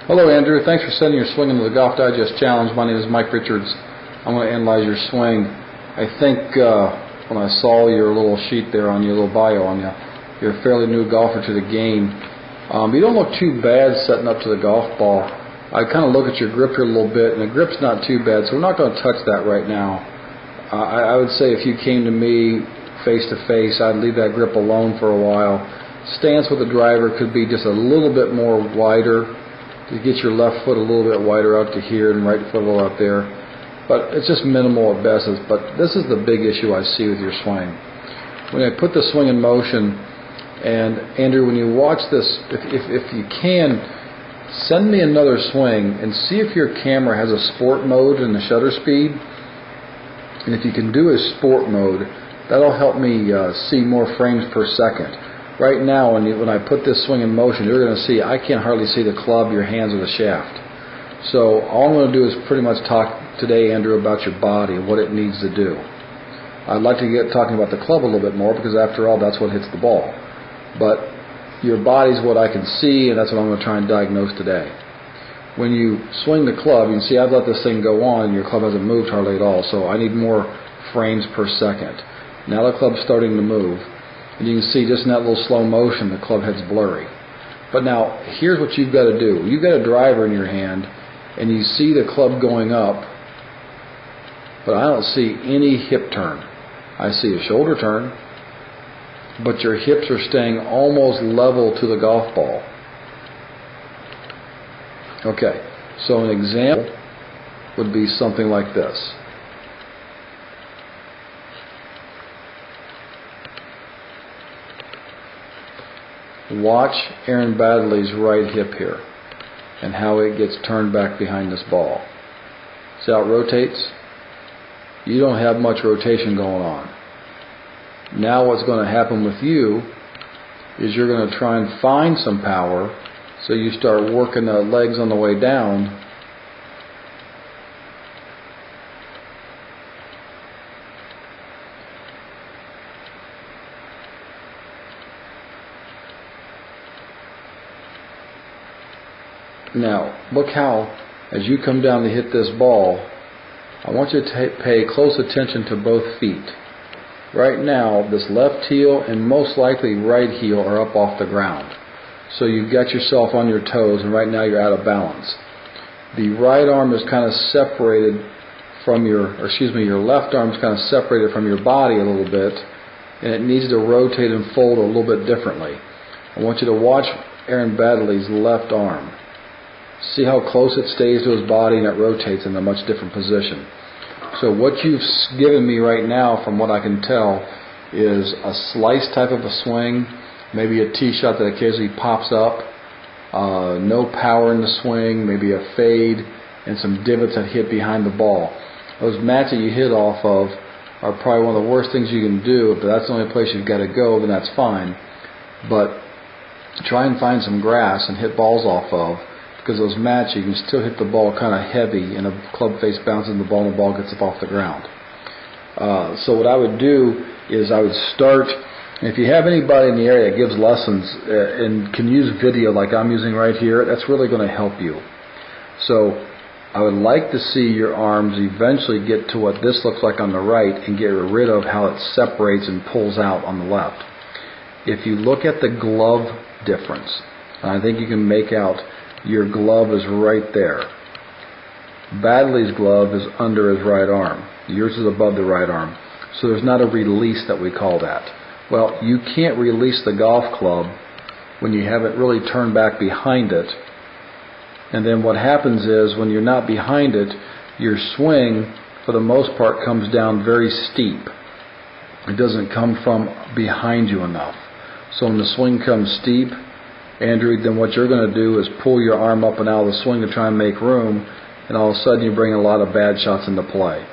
Hello Andrew, thanks for sending your swing into the Golf Digest Challenge. My name is Mike Richards. I'm going to analyze your swing. I think when I saw your little sheet there on your little bio on you, you're a fairly new golfer to the game. You don't look too bad setting up to the golf ball. I kind of look at your grip here a little bit, and the grip's not too bad, so we're not going to touch that right now. I would say if you came to me face to face, I'd leave that grip alone for a while. Stance with the driver could be just a little bit more wider. You get your left foot a little bit wider out to here and right foot a little out there. But it's just minimal at best. But this is the big issue I see with your swing. When I put the swing in motion, and Andrew, when you watch this, if you can, send me another swing and see if your camera has a sport mode in the shutter speed. And if you can do a sport mode, that'll help me see more frames per second. Right now, when I put this swing in motion, you're going to see I can't hardly see the club, your hands, or the shaft. So all I'm going to do is pretty much talk today, Andrew, about your body and what it needs to do. I'd like to get talking about the club a little bit more because, after all, that's what hits the ball. But your body's what I can see, and that's what I'm going to try and diagnose today. When you swing the club, you can see I've let this thing go on, and your club hasn't moved hardly at all, so I need more frames per second. Now the club's starting to move. And you can see just in that little slow motion, the club head's blurry. But now, here's what you've got to do. You've got a driver in your hand, and you see the club going up, but I don't see any hip turn. I see a shoulder turn, but your hips are staying almost level to the golf ball. Okay, so an example would be something like this. Watch Aaron Baddeley's right hip here and how it gets turned back behind this ball. See how it rotates? You don't have much rotation going on. Now what's going to happen with you is you're going to try and find some power, so you start working the legs on the way down. Now, look how, as you come down to hit this ball, I want you to pay close attention to both feet. Right now, this left heel and most likely right heel are up off the ground. So you've got yourself on your toes, and right now you're out of balance. The right arm is kind of separated from your left arm is kind of separated from your body a little bit, and it needs to rotate and fold a little bit differently. I want you to watch Aaron Baddeley's left arm. See how close it stays to his body, and it rotates in a much different position. So what you've given me right now, from what I can tell, is a slice type of a swing, maybe a tee shot that occasionally pops up, no power in the swing, maybe a fade, and some divots that hit behind the ball. Those mats that you hit off of are probably one of the worst things you can do. If that's the only place you've got to go, then that's fine. But try and find some grass and hit balls off of, because those mats, you can still hit the ball kind of heavy, and the club face bounces the ball, and the ball gets up off the ground. So what I would do is I would start, and if you have anybody in the area that gives lessons and can use video like I'm using right here, that's really going to help you. So I would like to see your arms eventually get to what this looks like on the right and get rid of how it separates and pulls out on the left. If you look at the glove difference, I think you can make out your glove is right there. Baddeley's glove is under his right arm. Yours is above the right arm. So there's not a release that we call that. Well, you can't release the golf club when you haven't really turned back behind it. And then what happens is, when you're not behind it, your swing, for the most part, comes down very steep. It doesn't come from behind you enough. So when the swing comes steep, Andrew, then what you're going to do is pull your arm up and out of the swing to try and make room, and all of a sudden you bring a lot of bad shots into play.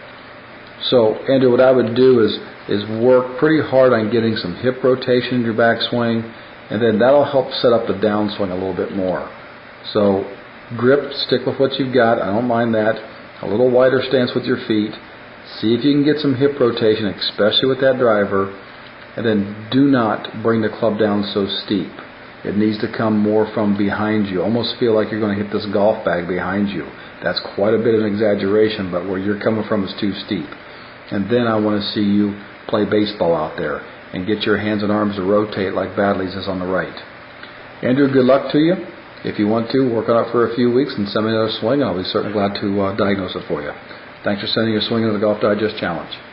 So, Andrew, what I would do is work pretty hard on getting some hip rotation in your backswing, and then that'll help set up the downswing a little bit more. So, grip, stick with what you've got. I don't mind that. A little wider stance with your feet. See if you can get some hip rotation, especially with that driver, and then do not bring the club down so steep. It needs to come more from behind you. Almost feel like you're going to hit this golf bag behind you. That's quite a bit of an exaggeration, but where you're coming from is too steep. And then I want to see you play baseball out there and get your hands and arms to rotate like Badley's is on the right. Andrew, good luck to you. If you want to, work on it for a few weeks and send me another swing, and I'll be certainly glad to diagnose it for you. Thanks for sending your swing into the Golf Digest Challenge.